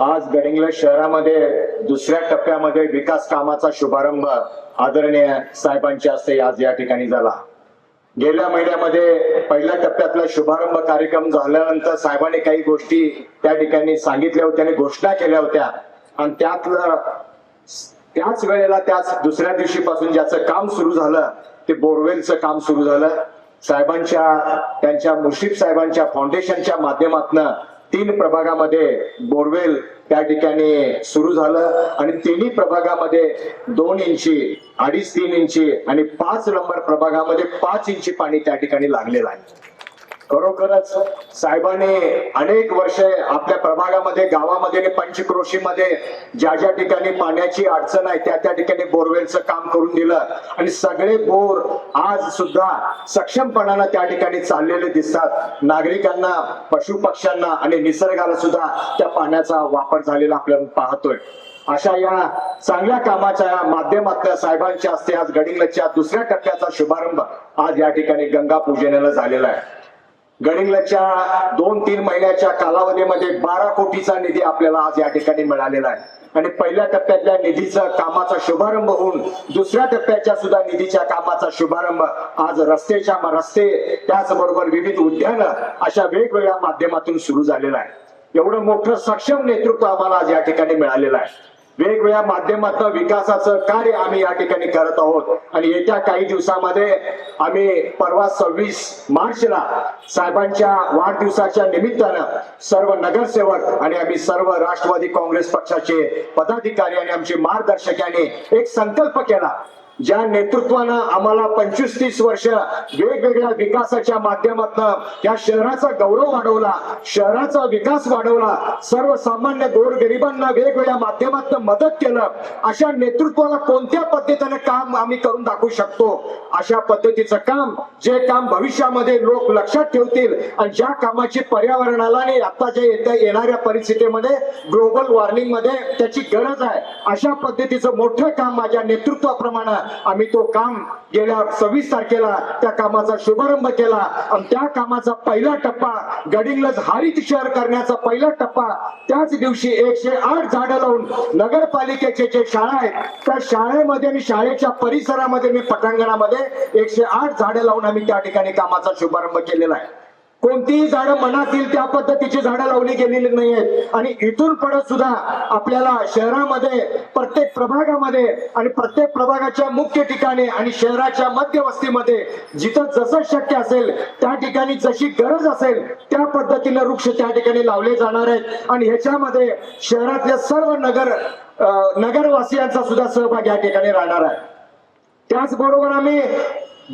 आज गडिंग्लज शहरामध्ये दुसऱ्या टप्प्यामध्ये विकास कामाचा शुभारंभ आदरणीय साहेबांच्या हस्ते आज या ठिकाणी झाला। गेल्या महिन्यामध्ये पहिल्या टप्प्यातला शुभारंभ कार्यक्रम झाल्यानंतर साहेबांनी काही गोष्टी त्या ठिकाणी सांगितल्या होत्या आणि घोषणा केल्या होत्या आणि त्याच वेळेला त्याच दुसऱ्या दिवशीपासून ज्याचं काम सुरू झालं ते बोरवेलचं काम सुरू झालं। त्यांच्या मुश्रीफ साहेबांच्या फाउंडेशनच्या माध्यमातून 3 प्रभागामध्ये बोरवेल त्या ठिकाणी सुरू झालं आणि तिन्ही प्रभागामध्ये 2 इंची 2.5-3 इंची आणि 5 नंबर प्रभागामध्ये 5 इंची पाणी त्या ठिकाणी लागलेलं आहे। खरोखरच साहेबांनी अनेक वर्षे आपल्या प्रभागामध्ये गावामध्ये आणि पंचक्रोशीमध्ये ज्या ठिकाणी पाण्याची अडचण आहे त्या ठिकाणी बोरवेलचं काम करून दिलं आणि सगळे बोर आज सुद्धा सक्षमपणानं त्या ठिकाणी चाललेले दिसतात। नागरिकांना, पशु पक्ष्यांना आणि निसर्गाला सुद्धा त्या पाण्याचा वापर झालेला आपल्याला पाहतोय। अशा या चांगल्या कामाच्या माध्यमातून साहेबांच्या हस्ते आज गडिंग्लजच्या दुसऱ्या टप्प्याचा शुभारंभ आज या ठिकाणी गंगा पूजनाला झालेला आहे। गडिंग्लजच्या 2-3 महिन्याच्या कालावधीमध्ये 12 कोटीचा निधी आपल्याला आज या ठिकाणी मिळालेला आहे आणि पहिल्या टप्प्यातल्या निधीचा कामाचा शुभारंभ होऊन दुसऱ्या टप्प्याच्या सुद्धा निधीच्या कामाचा शुभारंभ आज रस्ते त्याचबरोबर विविध उद्यानं अशा वेगवेगळ्या माध्यमातून सुरू झालेला आहे। एवढं मोठं सक्षम नेतृत्व आम्हाला आज या ठिकाणी मिळालेलं आहे। वेगवेगळ्या माध्यमातून विकासाचं कार्य आम्ही या ठिकाणी करत आहोत आणि येत्या काही दिवसामध्ये आम्ही परवा 26 मार्चला साहेबांच्या वाढदिवसाच्या निमित्तानं सर्व नगरसेवक आणि आम्ही सर्व राष्ट्रवादी काँग्रेस पक्षाचे पदाधिकारी आणि आमचे मार्गदर्शक यांनी एक संकल्प केला। ज्या नेतृत्वानं आम्हाला 25-30 वर्ष वेगवेगळ्या विकासाच्या माध्यमातून या शहराचा गौरव वाढवला, शहराचा विकास वाढवला, सर्वसामान्य गोरगरिबांना वेगवेगळ्या माध्यमातून मदत केलं, अशा नेतृत्वाला कोणत्या पद्धतीने काम आम्ही करून दाखवू शकतो अशा पद्धतीचं काम, जे काम भविष्यामध्ये लोक लक्षात ठेवतील आणि ज्या कामाची पर्यावरणाला आणि आताच्या येणाऱ्या परिस्थितीमध्ये ग्लोबल वॉर्मिंग मध्ये त्याची गरज आहे अशा पद्धतीचं मोठं काम माझ्या नेतृत्वाप्रमाणे आम्ही तो काम गेल्या 26 तारखेला त्या कामाचा शुभारंभ केला आणि त्या कामाचा पहिला टप्पा गडिंग्लज हरित शहर करण्याचा पहिला टप्पा त्याच दिवशी 108 झाडं लावून नगरपालिकेचे जे शाळा आहेत त्या शाळेमध्ये आणि शाळेच्या परिसरामध्ये मी पटांगणामध्ये 108 झाडं लावून आम्ही त्या ठिकाणी कामाचा शुभारंभ केलेला आहे। कोणतीही झाडं मनातील त्या पद्धतीची झाडं लावली गेलेली नाहीयेत आणि इथून पुढे सुद्धा आपल्याला शहरामध्ये प्रत्येक प्रभागामध्ये आणि प्रत्येक प्रभागाच्या मुख्य ठिकाणी आणि शहराच्या मध्यवस्तीमध्ये जिथं जसं शक्य असेल त्या ठिकाणी जशी गरज असेल त्या पद्धतीने वृक्ष त्या ठिकाणी लावले जाणार आहेत आणि ह्याच्यामध्ये शहरातल्या सर्व नगरवासियांचा सुद्धा सहभाग या ठिकाणी राहणार आहे। त्याचबरोबर आम्ही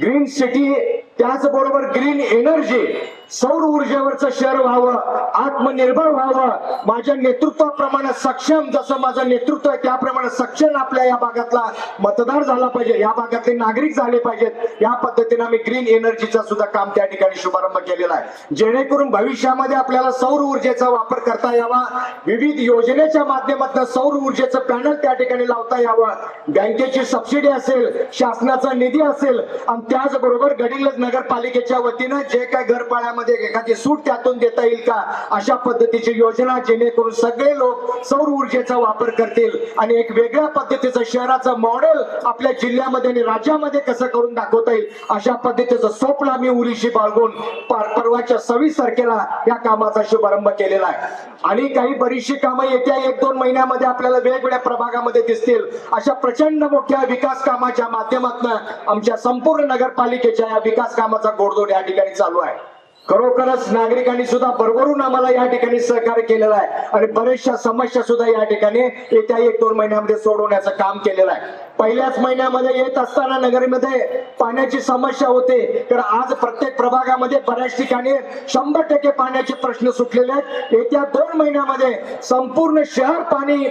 ग्रीन सिटी, त्याचबरोबर ग्रीन एनर्जी, सौर ऊर्जेवरचं शहर व्हावं, आत्मनिर्भर व्हावं, माझ्या नेतृत्वाप्रमाणे सक्षम, जसं माझं नेतृत्व आहे त्याप्रमाणे सक्षम आपल्या या भागातला मतदार झाला पाहिजे, या भागातले नागरिक झाले पाहिजेत। या पद्धतीने आम्ही ग्रीन एनर्जीचा सुद्धा काम त्या ठिकाणी शुभारंभ केलेला आहे, जेणेकरून भविष्यामध्ये आपल्याला सौर ऊर्जेचा वापर करता यावा, विविध योजनेच्या माध्यमातून सौर ऊर्जेचं पॅनल त्या ठिकाणी लावता यावं, बँकेची सबसिडी असेल, शासनाचा निधी असेल आणि त्याचबरोबर गडिंग्लज नगरपालिकेच्या वतीनं जे काय घरपाळ्यामध्ये एखादी सूट त्यातून देता येईल का अशा पद्धतीची योजना, जेणेकरून सगळे लोक सौर ऊर्जेचा वापर करतील आणि एक वेगळ्या पद्धतीचं शहराचं मॉडेल आपल्या जिल्ह्यामध्ये आणि राज्यामध्ये कसं करून दाखवता येईल अशा पद्धतीचं स्वप्न आम्ही उरीशी बाळगून परवाच्या 26 तारखेला या कामाचा शुभारंभ केलेला आहे आणि काही बरीचशी कामं येत्या 1-2 महिन्यामध्ये आपल्याला वेगवेगळ्या प्रभागामध्ये दिसतील। अशा प्रचंड मोठ्या विकास कामाच्या माध्यमातून आमच्या संपूर्ण नगरपालिकेच्या या विकास कामाचा घोडदौड या ठिकाणी चालू आहे। खरोखरच नागरिकांनी सुद्धा भरभरून आम्हाला या ठिकाणी सहकार्य केलेलं आहे आणि बऱ्याचशा समस्या सुद्धा या ठिकाणी येत्या 1-2 महिन्यामध्ये सोडवण्याचं काम केलेलं आहे। पहिल्याच महिन्यामध्ये येत असताना नगरीमध्ये पाण्याची समस्या होते, तर आज प्रत्येक प्रभागामध्ये बऱ्याच ठिकाणी 100% पाण्याचे प्रश्न सुटलेले आहेत। येत्या 2 महिन्यामध्ये संपूर्ण शहर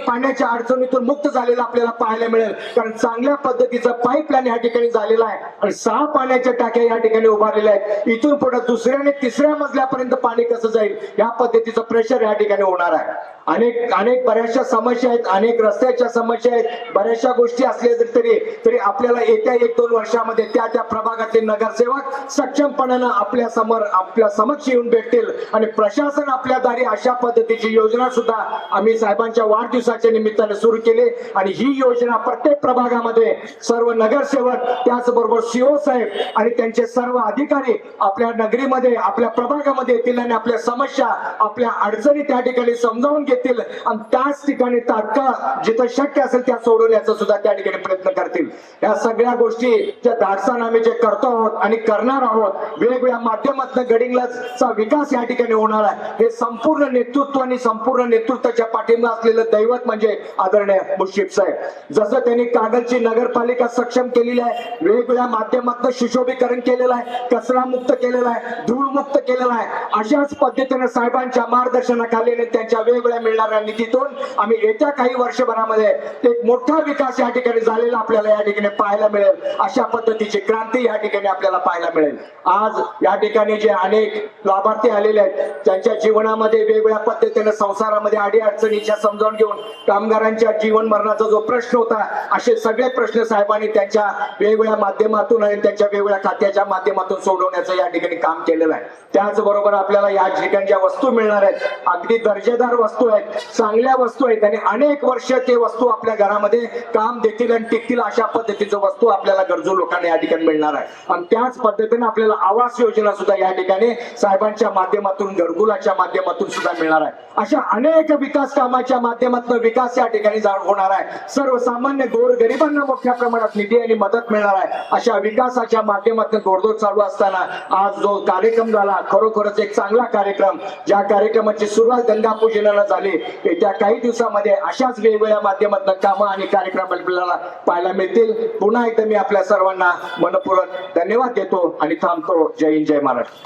पाण्याच्या अडचणीतून मुक्त झालेलं आपल्याला पाहायला मिळेल, कारण चांगल्या पद्धतीचं पाईपलाईन या ठिकाणी झालेला आहे आणि 6 पाण्याच्या टाक्या या ठिकाणी उभारलेल्या आहेत। इथून पुढे दुसऱ्या आणि तिसऱ्या मजल्यापर्यंत पाणी कसं जाईल या पद्धतीचं प्रेशर या ठिकाणी होणार आहे। अनेक बऱ्याचशा समस्या आहेत, अनेक रस्त्याच्या समस्या आहेत, बऱ्याचशा गोष्टी असलेल्या असले तरी आपल्याला येत्या 1-2 वर्षामध्ये त्या प्रभागातले नगरसेवक सक्षमपणानं आपल्या समक्ष येऊन भेटतील आणि प्रशासन आपल्या दारी अशा पद्धतीची योजना सुद्धा आम्ही साहेबांच्या वाढदिवसाच्या निमित्ताने सुरू केली आणि ही योजना प्रत्येक प्रभागामध्ये सर्व नगरसेवक त्याचबरोबर सीओ साहेब आणि त्यांचे सर्व अधिकारी आपल्या नगरीमध्ये आपल्या प्रभागामध्ये येतील आणि आपल्या समस्या आपल्या अडचणी त्या ठिकाणी समजावून घेतील आणि त्याच ठिकाणी तात्काळ जिथं शक्य असेल त्या सोडवण्याचा सुद्धा त्या ठिकाणी प्रयत्न करतील. या सगळ्या गोष्टी ज्या धाडसानं आम्ही जे करतो आहोत आणि करणार आहोत, वेगवेगळ्या माध्यमातून गडिंग्लजचा विकास या ठिकाणी होणार आहे. हे संपूर्ण नेतृत्व आणि संपूर्ण नेतृत्वाच्या पाठिंबा असलेलं दैवत म्हणजे आदरणीय मुश्रीफ साहेब. जसं त्यांनी कागलची नगरपालिका सक्षम केलेली आहे, वेगवेगळ्या माध्यमातून सुशोभीकरण केलेलं आहे, कचरा मुक्त केलेला आहे, धूळ मुक्त केलेला आहे. अशाच पद्धतीने साहेबांच्या मार्गदर्शनाखाली त्यांच्या वेगवेगळ्या मिळणाऱ्या निधीतून आम्ही येत्या काही वर्षभरामध्ये एक मोठा विकास या ठिकाणी झालेला आपल्याला या ठिकाणी पाहायला मिळेल. अशा पद्धतीची क्रांती या ठिकाणी आपल्याला पाहायला मिळेल. आज या ठिकाणी जे अनेक लाभार्थी आलेले आहेत त्यांच्या जीवनामध्ये वेगवेगळ्या पद्धतीने संसारामध्ये अडीअडचणीच्या समजावून घेऊन कामगारांच्या जीवन मरणाचा जो प्रश्न होता असे सगळे प्रश्न साहेबांनी त्यांच्या वेगवेगळ्या माध्यमातून आणि त्यांच्या वेगवेगळ्या खात्याच्या माध्यमातून सोडवण्याचं या ठिकाणी काम केलेलं आहे. त्याचबरोबर आपल्याला या ठिकाणी ज्या वस्तू मिळणार आहेत अगदी दर्जेदार वस्तू आहेत, चांगल्या वस्तू आहेत आणि अनेक वर्ष ते वस्तू आपल्या घरामध्ये काम देतील आणि टिकतील अशा पद्धतीचं वस्तू आपल्याला गरजू लोकांना या ठिकाणी मिळणार आहे. आणि त्याच पद्धतीने आपल्याला आवास योजना सुद्धा या ठिकाणी साहेबांच्या माध्यमातून घरकुलाच्या माध्यमातून सुद्धा मिळणार आहे. अशा अनेक विकास कामाच्या माध्यमातून विकास या ठिकाणी होणार आहे. सर्वसामान्य गोरगरिबांना मोठ्या प्रमाणात निधी आणि मदत मिळणार आहे. अशा विकासाच्या माध्यमातून गोडधोड चालू असताना आज जो कार्यक्रम झाला खरोखरच एक चांगला कार्यक्रम, ज्या कार्यक्रमाची सुरुवात गंगा पूजनाला झाली, येत्या काही दिवसामध्ये अशाच वेगवेगळ्या माध्यमातून कामं आणि कार्यक्रम आपल्याला पाहायला मिळतील. पुन्हा एकदा मी आपल्या सर्वांना मनपूर्वक धन्यवाद देतो आणि थांबतो. जय हिंद, जय महाराष्ट्र.